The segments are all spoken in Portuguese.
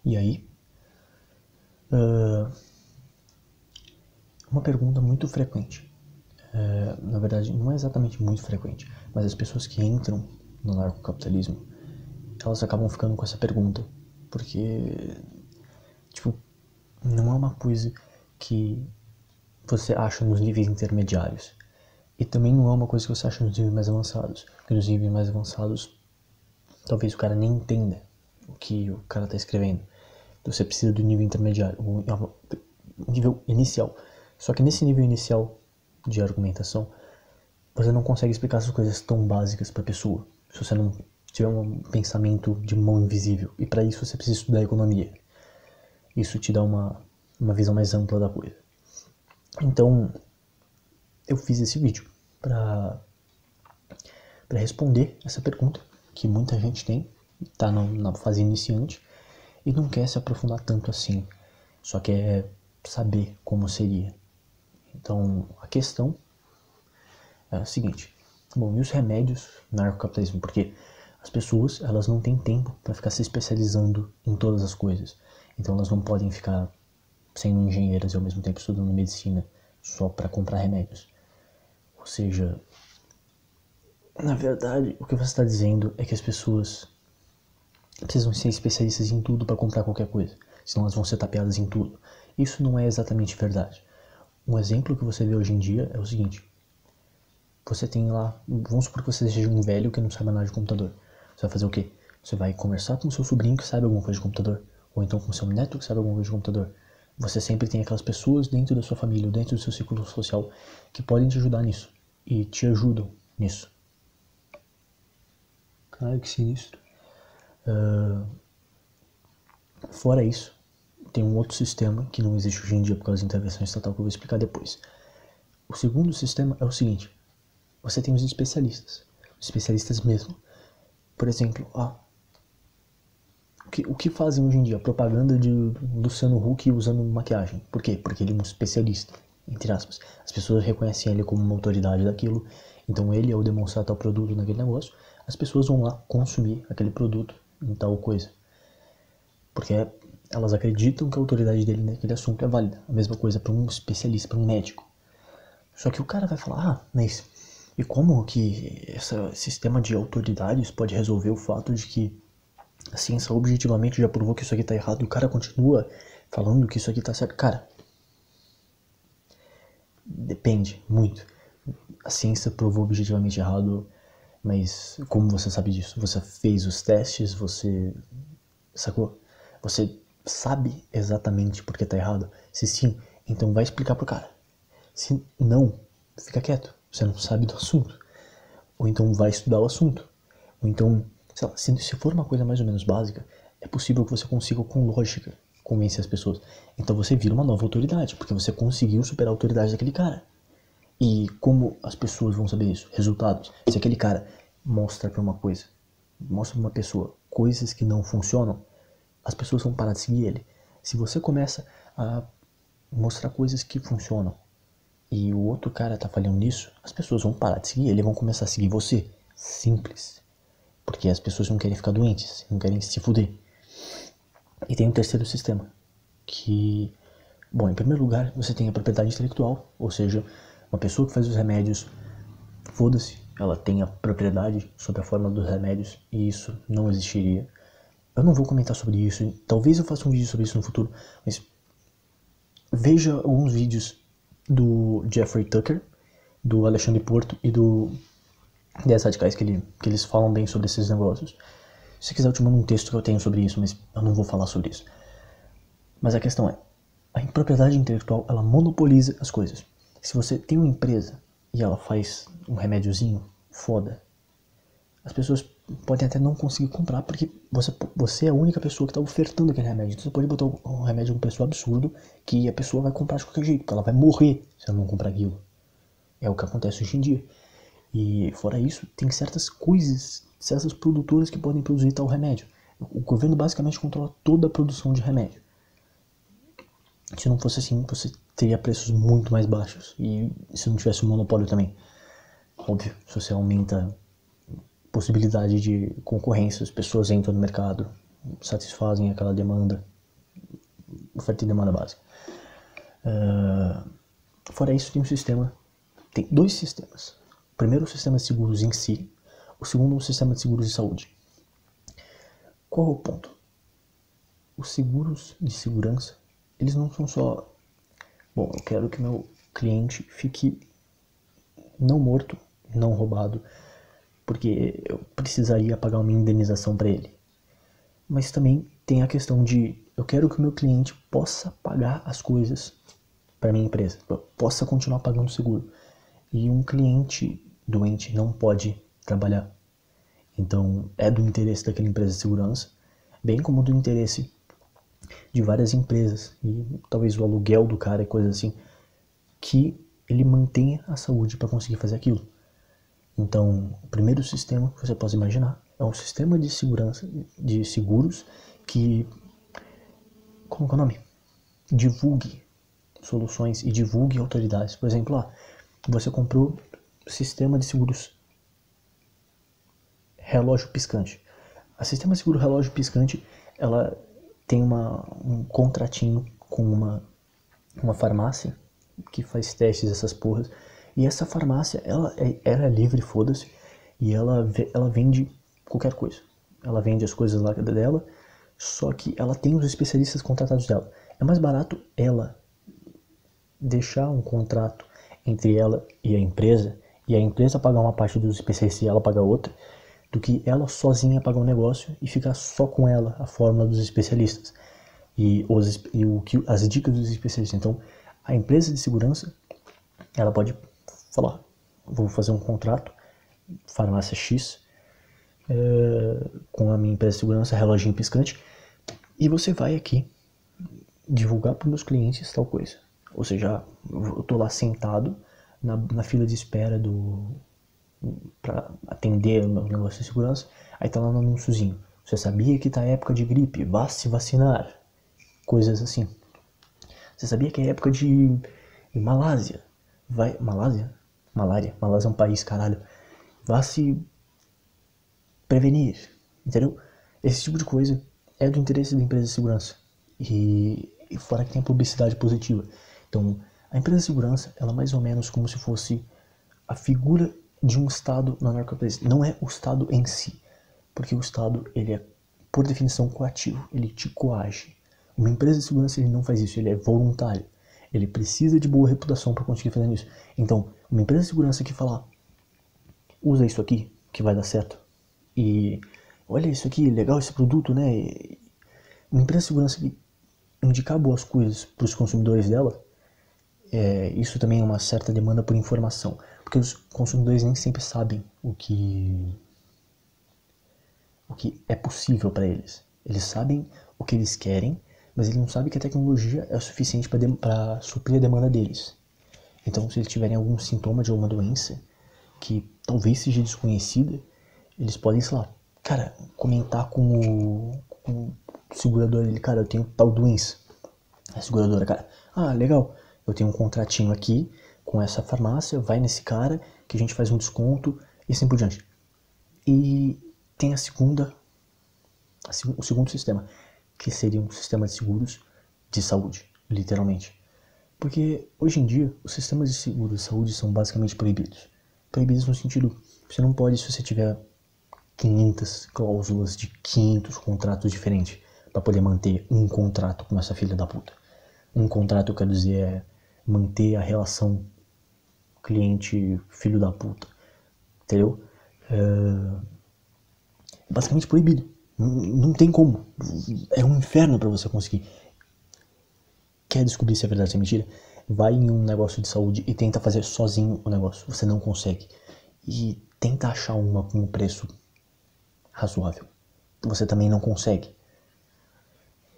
E aí, uma pergunta muito frequente, na verdade não é exatamente muito frequente, mas as pessoas que entram no narcocapitalismo, elas acabam ficando com essa pergunta, porque, tipo, não é uma coisa que você acha nos níveis intermediários, e também não é uma coisa que você acha nos níveis mais avançados, porque nos níveis mais avançados, talvez o cara nem entenda o que o cara tá escrevendo. Então você precisa do nível intermediário, o nível inicial. Só que nesse nível inicial de argumentação, você não consegue explicar essas coisas tão básicas para a pessoa, se você não tiver um pensamento de mão invisível. E para isso você precisa estudar economia. Isso te dá uma visão mais ampla da coisa. Então, eu fiz esse vídeo para responder essa pergunta que muita gente tem, está na fase iniciante e não quer se aprofundar tanto assim, só quer saber como seria. Então, a questão é a seguinte: bom, e os remédios no narcocapitalismo? Porque as pessoas, elas não têm tempo para ficar se especializando em todas as coisas. Então elas não podem ficar sendo engenheiras e ao mesmo tempo estudando medicina só para comprar remédios. Ou seja, na verdade, o que você está dizendo é que as pessoas precisam ser especialistas em tudo para comprar qualquer coisa, senão elas vão ser tapeadas em tudo. Isso não é exatamente verdade. Um exemplo que você vê hoje em dia é o seguinte: você tem lá, vamos supor que você seja um velho que não sabe nada de computador. Você vai fazer o quê? Você vai conversar com o seu sobrinho que sabe alguma coisa de computador, ou então com o seu neto que sabe alguma coisa de computador. Você sempre tem aquelas pessoas dentro da sua família, ou dentro do seu círculo social, que podem te ajudar nisso, e te ajudam nisso. Cara, que sinistro. Fora isso, tem um outro sistema que não existe hoje em dia por causa da intervenção estatal que eu vou explicar depois. O segundo sistema é o seguinte: você tem os especialistas mesmo. Por exemplo, o que fazem hoje em dia? Propaganda de Luciano Huck usando maquiagem. Por quê? Porque ele é um especialista, entre aspas. As pessoas reconhecem ele como uma autoridade daquilo, então ele, ao demonstrar tal produto naquele negócio, as pessoas vão lá consumir aquele produto em tal coisa. Porque elas acreditam que a autoridade dele naquele assunto é válida. A mesma coisa para um especialista, para um médico. Só que o cara vai falar: mas e como que esse sistema de autoridades pode resolver o fato de que a ciência objetivamente já provou que isso aqui tá errado e o cara continua falando que isso aqui tá certo? Cara, depende muito. A ciência provou objetivamente errado, mas como você sabe disso? Você fez os testes, você sacou? Você sabe exatamente por que tá errado? Se sim, então vai explicar pro cara. Se não, fica quieto, você não sabe do assunto. Ou então vai estudar o assunto. Ou então, sei lá, se for uma coisa mais ou menos básica, é possível que você consiga com lógica convencer as pessoas. Então você vira uma nova autoridade, porque você conseguiu superar a autoridade daquele cara. E como as pessoas vão saber isso? Resultados. Se aquele cara mostra pra uma pessoa coisas que não funcionam, as pessoas vão parar de seguir ele. Se você começa a mostrar coisas que funcionam e o outro cara tá falhando nisso, as pessoas vão parar de seguir ele e vão começar a seguir você. Simples. Porque as pessoas não querem ficar doentes, não querem se fuder. E tem um terceiro sistema, que, bom, em primeiro lugar, você tem a propriedade intelectual, ou seja, uma pessoa que faz os remédios, foda-se, ela tem a propriedade sobre a fórmula dos remédios, e isso não existiria. Eu não vou comentar sobre isso, talvez eu faça um vídeo sobre isso no futuro, mas veja alguns vídeos do Jeffrey Tucker, do Alexandre Porto e do 10 radicais que eles falam bem sobre esses negócios. Se quiser eu te mando um texto que eu tenho sobre isso, mas eu não vou falar sobre isso. Mas a questão é, a propriedade intelectual, ela monopoliza as coisas. Se você tem uma empresa e ela faz um remédiozinho foda, as pessoas podem até não conseguir comprar porque você é a única pessoa que está ofertando aquele remédio. Então você pode botar um remédio a um preço absurdo que a pessoa vai comprar de qualquer jeito, porque ela vai morrer se ela não comprar aquilo. É o que acontece hoje em dia. E fora isso, tem certas coisas, certas produtoras que podem produzir tal remédio. O governo basicamente controla toda a produção de remédio. Se não fosse assim, você teria preços muito mais baixos. E se não tivesse um monopólio também. Óbvio, se você aumenta possibilidade de concorrência, as pessoas entram no mercado, satisfazem aquela demanda, oferta e demanda básica. Fora isso, tem dois sistemas. O primeiro, o sistema de seguros em si. O segundo, o sistema de seguros de saúde. Qual é o ponto? Os seguros de segurança, eles não são só... Bom, eu quero que meu cliente fique não morto, não roubado, porque eu precisaria pagar uma indenização para ele. Mas também tem a questão de... Eu quero que o meu cliente possa pagar as coisas para minha empresa, possa continuar pagando o seguro. E um cliente doente não pode trabalhar. Então, é do interesse daquela empresa de segurança, bem como do interesse de várias empresas, e talvez o aluguel do cara e coisas assim, que ele mantenha a saúde para conseguir fazer aquilo. Então, o primeiro sistema que você pode imaginar é um sistema de segurança, de seguros, que, como é o nome? Divulgue soluções e divulgue autoridades. Por exemplo, você comprou sistema de seguros relógio piscante. A sistema de seguro relógio piscante, ela tem um contratinho com uma farmácia que faz testes dessas porras. E essa farmácia, ela é livre, foda-se, e ela vende qualquer coisa. Ela vende as coisas lá dela, só que ela tem os especialistas contratados dela. É mais barato ela deixar um contrato entre ela e a empresa pagar uma parte dos especialistas e ela pagar outra, do que ela sozinha pagar um negócio e ficar só com ela a fórmula dos especialistas e as dicas dos especialistas. Então, a empresa de segurança, ela pode falar, vou fazer um contrato, farmácia X, com a minha empresa de segurança, reloginho piscante, e você vai aqui divulgar para os meus clientes tal coisa. Ou seja, eu tô lá sentado na fila de espera para atender o meu negócio de segurança, aí tá lá no anúnciozinho: você sabia que tá época de gripe? Vá se vacinar. Coisas assim. Você sabia que é época de Malásia? Malásia? Malária é um país, caralho. Vá se prevenir. Entendeu? Esse tipo de coisa é do interesse da empresa de segurança. E fora que tem publicidade positiva. Então, a empresa de segurança, ela é mais ou menos como se fosse a figura de um Estado na narcotrafia. Não é o Estado em si, porque o Estado, ele é, por definição, coativo, ele te coage. Uma empresa de segurança, ele não faz isso, ele é voluntário. Ele precisa de boa reputação para conseguir fazer isso. Então, uma empresa de segurança que falar, usa isso aqui, que vai dar certo, e olha isso aqui, legal esse produto, né? Uma empresa de segurança que indicar boas coisas para os consumidores dela, isso também é uma certa demanda por informação, porque os consumidores nem sempre sabem o que é possível para eles. Eles sabem o que eles querem, mas eles não sabem que a tecnologia é o suficiente para suprir a demanda deles. Então, se eles tiverem algum sintoma de alguma doença que talvez seja desconhecida, eles podem, sei lá, cara, comentar com o segurador dele: cara, eu tenho tal doença. A seguradora, cara, legal, eu tenho um contratinho aqui com essa farmácia, vai nesse cara que a gente faz um desconto e assim por diante. E tem o segundo sistema, que seria um sistema de seguros de saúde, literalmente. Porque hoje em dia, os sistemas de seguros de saúde são basicamente proibidos. Proibidos no sentido, você não pode, se você tiver 500 cláusulas de 500 contratos diferentes, para poder manter um contrato com essa filha da puta. Um contrato, eu quero dizer, é manter a relação cliente-filho da puta. Entendeu? Basicamente proibido. Não tem como. É um inferno para você conseguir. Quer descobrir se é verdade ou se é mentira? Vai em um negócio de saúde e tenta fazer sozinho o negócio. Você não consegue. E tenta achar uma com um preço razoável. Você também não consegue.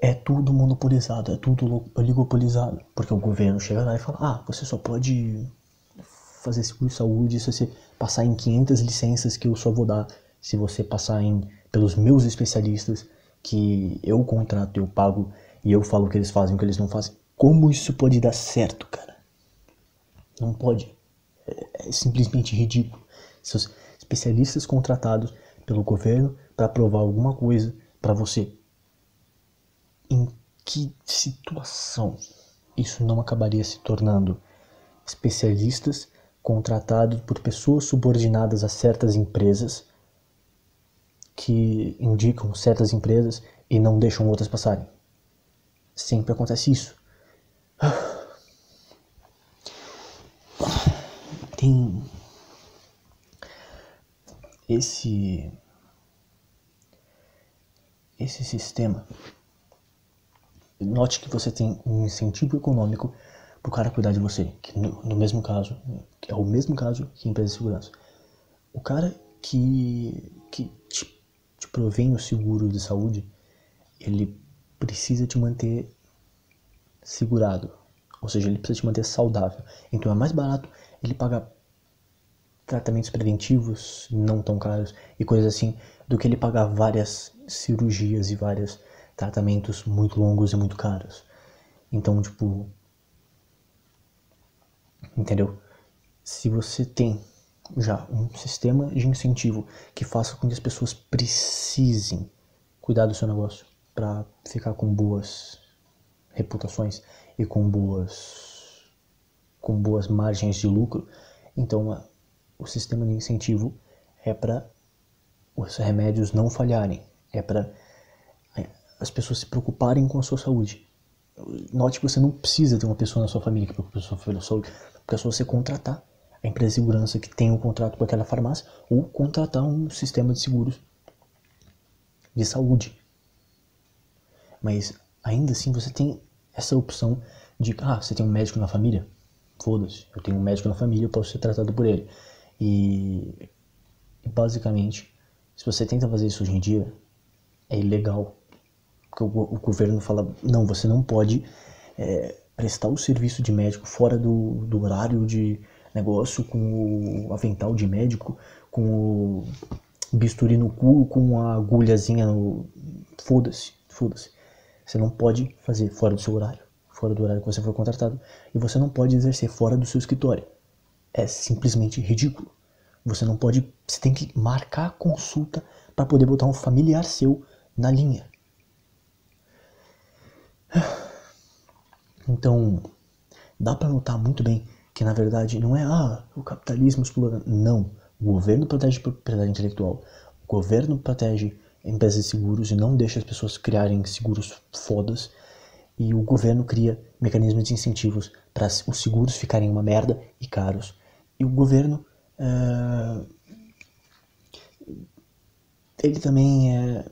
É tudo monopolizado, é tudo oligopolizado. Porque o governo chega lá e fala: você só pode fazer seguro de saúde se você passar em 500 licenças que eu só vou dar se você passar pelos meus especialistas, que eu contrato, eu pago e eu falo o que eles fazem, o que eles não fazem. Como isso pode dar certo, cara? Não pode. É simplesmente ridículo. especialistas contratados pelo governo para provar alguma coisa para você. Em que situação isso não acabaria se tornando especialistas contratados por pessoas subordinadas a certas empresas que indicam certas empresas e não deixam outras passarem? Sempre acontece isso. Tem esse sistema. Note que você tem um incentivo econômico para o cara cuidar de você, que no mesmo caso, que é o mesmo caso que a empresa de segurança. O cara que te provém o seguro de saúde, ele precisa te manter segurado, ou seja, ele precisa te manter saudável. Então é mais barato ele pagar tratamentos preventivos não tão caros e coisas assim, do que ele pagar várias cirurgias e vários tratamentos muito longos e muito caros. Então, tipo, entendeu? Se você tem já um sistema de incentivo que faça com que as pessoas precisem cuidar do seu negócio para ficar com boas reputações e com boas margens de lucro, então o sistema de incentivo é para os remédios não falharem, é para as pessoas se preocuparem com a sua saúde. Note que você não precisa ter uma pessoa na sua família que preocupe com a sua saúde, porque é só você contratar a empresa de segurança que tem um contrato com aquela farmácia ou contratar um sistema de seguros de saúde. Mas ainda assim você tem essa opção de, você tem um médico na família? Foda-se, eu tenho um médico na família, eu posso ser tratado por ele. E basicamente, se você tenta fazer isso hoje em dia, é ilegal. Porque o governo fala, não, você não pode prestar o serviço de médico fora do horário de negócio, com o avental de médico, com o bisturi no cu, com a agulhazinha no... Foda-se. Você não pode fazer fora do seu horário, fora do horário que você foi contratado, e você não pode exercer fora do seu escritório. É simplesmente ridículo. Você não pode, você tem que marcar a consulta para poder botar um familiar seu na linha. Então, dá para notar muito bem que na verdade não é o capitalismo explorando. Não, o governo protege a propriedade intelectual, o governo protege empresas de seguros e não deixa as pessoas criarem seguros fodas, e o governo cria mecanismos de incentivos para os seguros ficarem uma merda e caros. E o governo ele também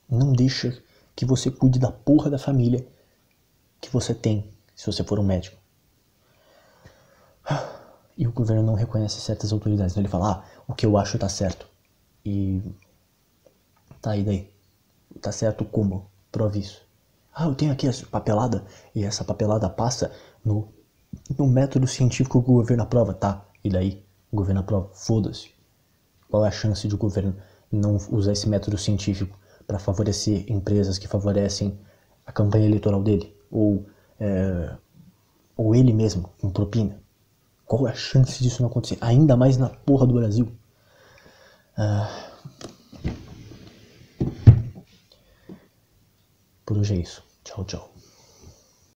não deixa que você cuide da porra da família que você tem, se você for um médico. E o governo não reconhece certas autoridades. Então ele fala, o que eu acho tá certo. E tá, e daí? Tá certo como? Prove isso. Eu tenho aqui essa papelada, e essa papelada passa no método científico que o governo aprova. Tá, e daí? O governo aprova. Foda-se. Qual é a chance de o governo não usar esse método científico para favorecer empresas que favorecem a campanha eleitoral dele? Ou ele mesmo, com propina? Qual é a chance disso não acontecer? Ainda mais na porra do Brasil. Por hoje é isso. Tchau, tchau.